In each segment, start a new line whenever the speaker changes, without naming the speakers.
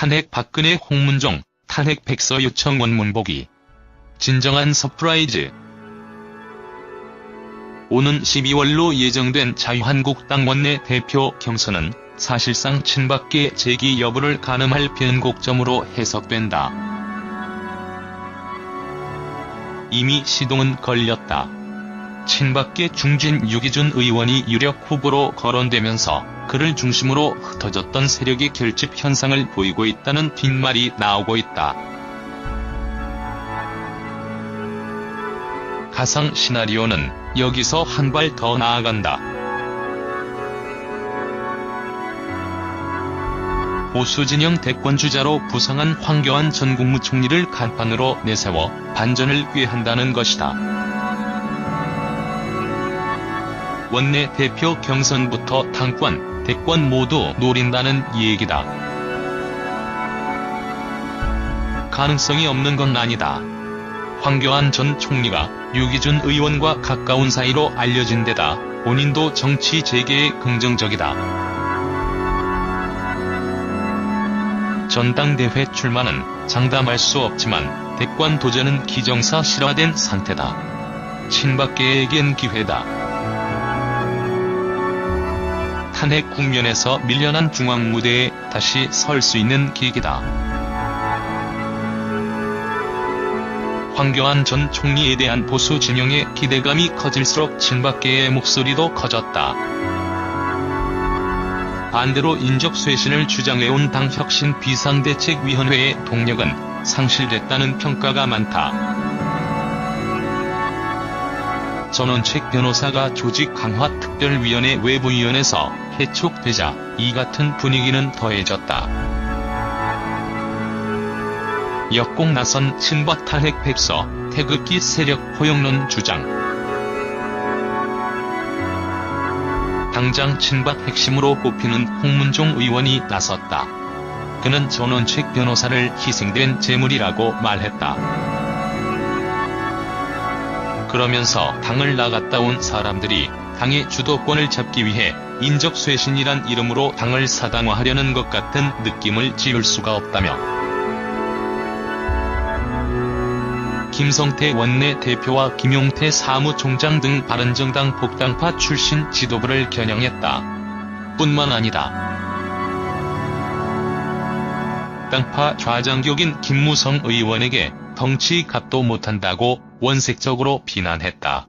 탄핵 박근혜 홍문종, 탄핵 백서 요청 원문 보기. 진정한 서프라이즈. 오는 12월로 예정된 자유한국당 원내대표 경선은 사실상 친박계 재기 여부를 가늠할 변곡점으로 해석된다. 이미 시동은 걸렸다. 친박계 중진 유기준 의원이 유력 후보로 거론되면서 그를 중심으로 흩어졌던 세력이 결집 현상을 보이고 있다는 뒷말이 나오고 있다. 가상 시나리오는 여기서 한 발 더 나아간다. 보수 진영 대권주자로 부상한 황교안 전 국무총리를 간판으로 내세워 반전을 꾀한다는 것이다. 원내대표 경선부터 당권, 대권 모두 노린다는 얘기다. 가능성이 없는 건 아니다. 황교안 전 총리가 유기준 의원과 가까운 사이로 알려진 데다 본인도 정치 재개에 긍정적이다. 전당대회 출마는 장담할 수 없지만 대권 도전은 기정사실화된 상태다. 친박계에겐 기회다. 탄핵 국면에서 밀려난 중앙무대에 다시 설 수 있는 계기다. 황교안 전 총리에 대한 보수 진영의 기대감이 커질수록 친박계의 목소리도 커졌다. 반대로 인적쇄신을 주장해온 당혁신 비상대책위원회의 동력은 상실됐다는 평가가 많다. 전원책 변호사가 조직 강화 특별위원회 외부위원회에서 해촉되자 이 같은 분위기는 더해졌다. 역공 나선 친박 탄핵 백서, 태극기 세력 포용론 주장. 당장 친박 핵심으로 꼽히는 홍문종 의원이 나섰다. 그는 전원책 변호사를 희생된 재물이라고 말했다. 그러면서 당을 나갔다 온 사람들이 당의 주도권을 잡기 위해 인적쇄신이란 이름으로 당을 사당화하려는 것 같은 느낌을 지울 수가 없다며 김성태 원내대표와 김용태 사무총장 등 바른정당 복당파 출신 지도부를 겨냥했다. 뿐만 아니다. 당파 좌장격인 김무성 의원에게 덩치 값도 못한다고 원색적으로 비난했다.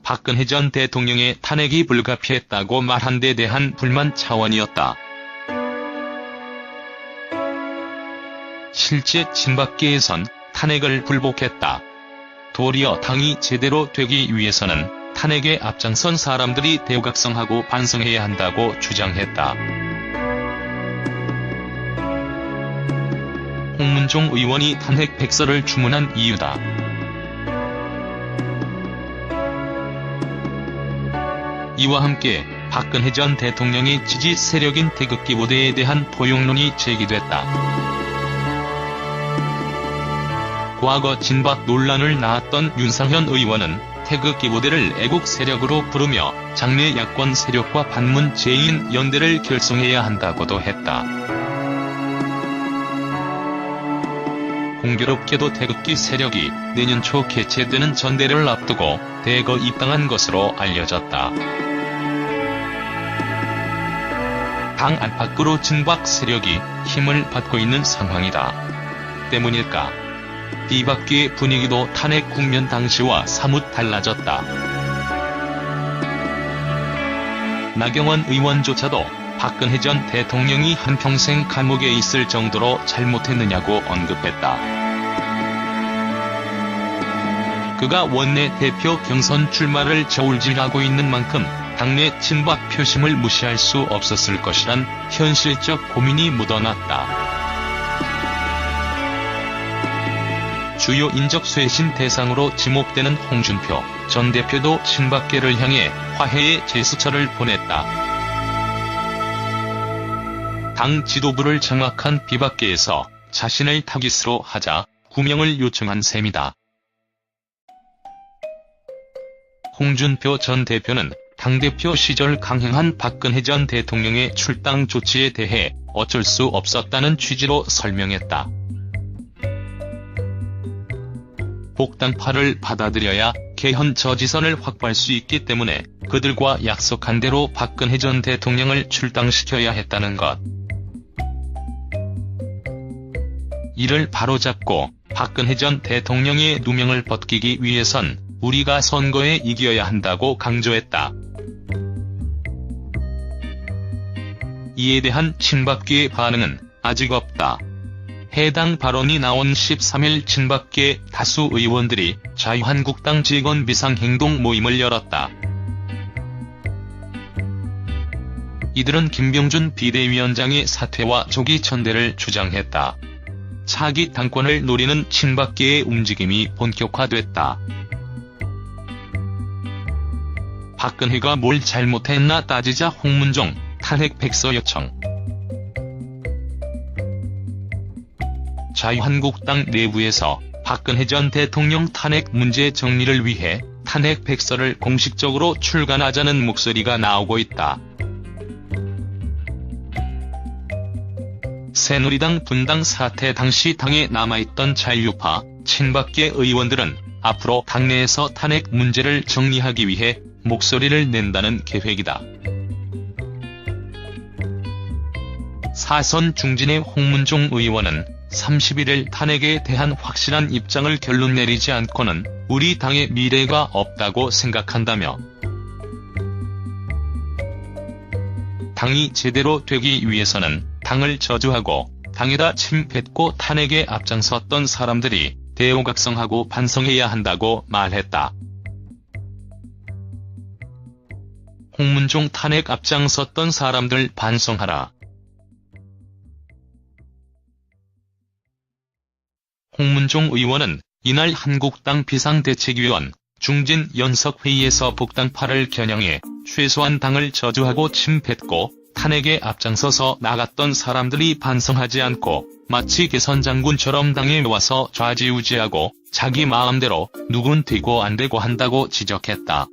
박근혜 전 대통령의 탄핵이 불가피했다고 말한 데 대한 불만 차원이었다. 실제 친박계에선 탄핵을 불복했다. 도리어 당이 제대로 되기 위해서는 탄핵에 앞장선 사람들이 대각성하고 반성해야 한다고 주장했다. 홍문종 의원이 탄핵 백서를 주문한 이유다. 이와 함께 박근혜 전 대통령의 지지 세력인 태극기 부대에 대한 포용론이 제기됐다. 과거 진박 논란을 낳았던 윤상현 의원은 태극기 부대를 애국 세력으로 부르며 장래 야권 세력과 반문 제2인 연대를 결성해야 한다고도 했다. 공교롭게도 태극기 세력이 내년 초 개최되는 전대를 앞두고 대거 입당한 것으로 알려졌다. 당 안팎으로 진박 세력이 힘을 받고 있는 상황이다. 때문일까? 이밖의 분위기도 탄핵 국면 당시와 사뭇 달라졌다. 나경원 의원조차도 박근혜 전 대통령이 한평생 감옥에 있을 정도로 잘못했느냐고 언급했다. 그가 원내대표 경선 출마를 저울질하고 있는 만큼 당내 친박 표심을 무시할 수 없었을 것이란 현실적 고민이 묻어났다. 주요 인적쇄신 대상으로 지목되는 홍준표 전 대표도 친박계를 향해 화해의 제스처를 보냈다. 당 지도부를 장악한 비박계에서 자신을 타깃으로 하자 구명을 요청한 셈이다. 홍준표 전 대표는 당대표 시절 강행한 박근혜 전 대통령의 출당 조치에 대해 어쩔 수 없었다는 취지로 설명했다. 복당파를 받아들여야 개헌 저지선을 확보할 수 있기 때문에 그들과 약속한 대로 박근혜 전 대통령을 출당시켜야 했다는 것. 이를 바로잡고 박근혜 전 대통령의 누명을 벗기기 위해선 우리가 선거에 이겨야 한다고 강조했다. 이에 대한 친박계의 반응은 아직 없다. 해당 발언이 나온 13일 친박계 다수 의원들이 자유한국당 직원 비상행동 모임을 열었다. 이들은 김병준 비대위원장의 사퇴와 조기 천대를 주장했다. 차기 당권을 노리는 친박계의 움직임이 본격화됐다. 박근혜가 뭘 잘못했나 따지자 홍문종 탄핵 백서 요청. 자유한국당 내부에서 박근혜 전 대통령 탄핵 문제 정리를 위해 탄핵 백서를 공식적으로 출간하자는 목소리가 나오고 있다. 새누리당 분당 사태 당시 당에 남아있던 자유파, 친박계 의원들은 앞으로 당내에서 탄핵 문제를 정리하기 위해 목소리를 낸다는 계획이다. 사선 중진의 홍문종 의원은 31일 탄핵에 대한 확실한 입장을 결론 내리지 않고는 우리 당의 미래가 없다고 생각한다며 당이 제대로 되기 위해서는 당을 저주하고 당에다 침 뱉고 탄핵에 앞장섰던 사람들이 대오각성하고 반성해야 한다고 말했다. 홍문종 탄핵 앞장섰던 사람들 반성하라. 홍문종 의원은 이날 한국당 비상대책위원 중진 연석회의에서 복당파를 겨냥해 최소한 당을 저주하고 침 뱉고 탄핵에 앞장서서 나갔던 사람들이 반성하지 않고 마치 개선장군처럼 당에 와서 좌지우지하고 자기 마음대로 누군 되고 안 되고 한다고 지적했다.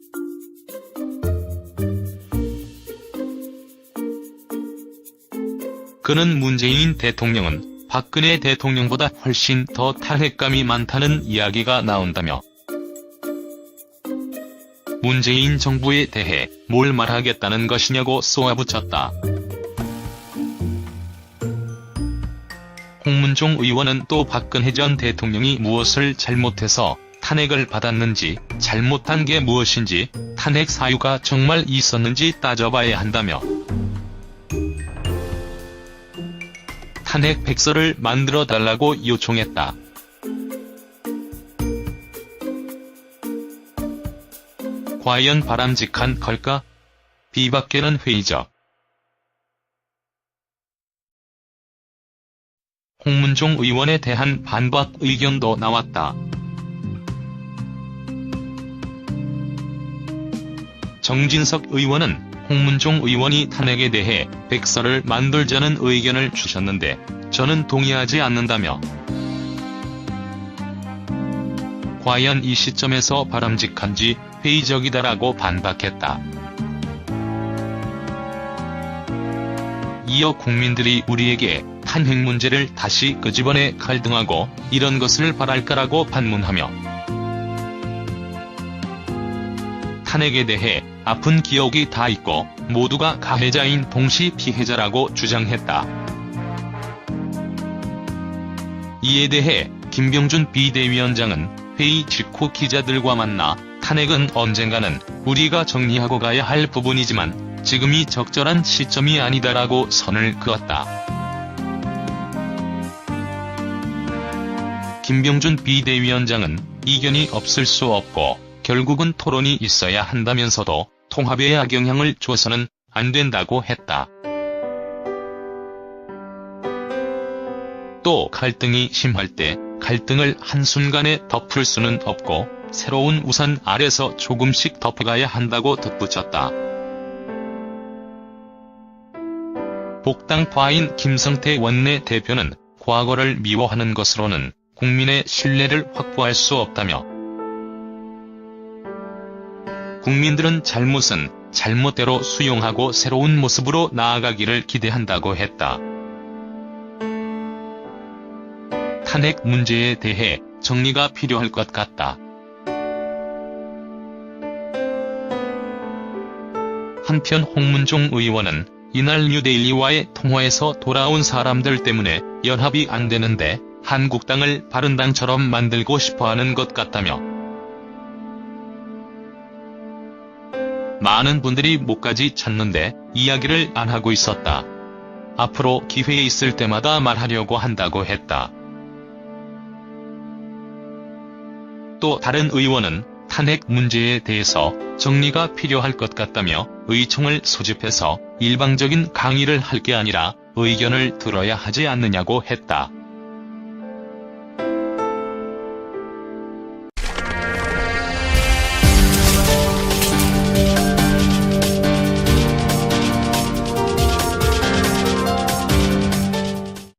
그는 문재인 대통령은 박근혜 대통령보다 훨씬 더 탄핵감이 많다는 이야기가 나온다며 문재인 정부에 대해 뭘 말하겠다는 것이냐고 쏘아붙였다. 홍문종 의원은 또 박근혜 전 대통령이 무엇을 잘못해서 탄핵을 받았는지, 잘못한 게 무엇인지, 탄핵 사유가 정말 있었는지 따져봐야 한다며 탄핵 백서를 만들어달라고 요청했다. 과연 바람직한 걸까? 비박계는 회의적. 홍문종 의원에 대한 반박 의견도 나왔다. 정진석 의원은 홍문종 의원이 탄핵에 대해 백서를 만들자는 의견을 주셨는데 저는 동의하지 않는다며 과연 이 시점에서 바람직한지 회의적이다라고 반박했다. 이어 국민들이 우리에게 탄핵 문제를 다시 끄집어내 갈등하고 이런 것을 바랄까라고 반문하며 탄핵에 대해 아픈 기억이 다 있고 모두가 가해자인 동시 피해자라고 주장했다. 이에 대해 김병준 비대위원장은 회의 직후 기자들과 만나 탄핵은 언젠가는 우리가 정리하고 가야 할 부분이지만 지금이 적절한 시점이 아니다라고 선을 그었다. 김병준 비대위원장은 이견이 없을 수 없고 결국은 토론이 있어야 한다면서도 통합에 악영향을 줘서는 안 된다고 했다. 또 갈등이 심할 때 갈등을 한순간에 덮을 수는 없고 새로운 우산 아래서 조금씩 덮어가야 한다고 덧붙였다. 복당파인 김성태 원내대표는 과거를 미워하는 것으로는 국민의 신뢰를 확보할 수 없다며 국민들은 잘못은 잘못대로 수용하고 새로운 모습으로 나아가기를 기대한다고 했다. 탄핵 문제에 대해 정리가 필요할 것 같다. 한편 홍문종 의원은 이날 뉴데일리와의 통화에서 돌아온 사람들 때문에 연합이 안 되는데 한국당을 바른당처럼 만들고 싶어하는 것 같다며 많은 분들이 목까지 찼는데 이야기를 안 하고 있었다. 앞으로 기회 있을 때마다 말하려고 한다고 했다. 또 다른 의원은 탄핵 문제에 대해서 정리가 필요할 것 같다며 의총을 소집해서 일방적인 강의를 할 게 아니라 의견을 들어야 하지 않느냐고 했다.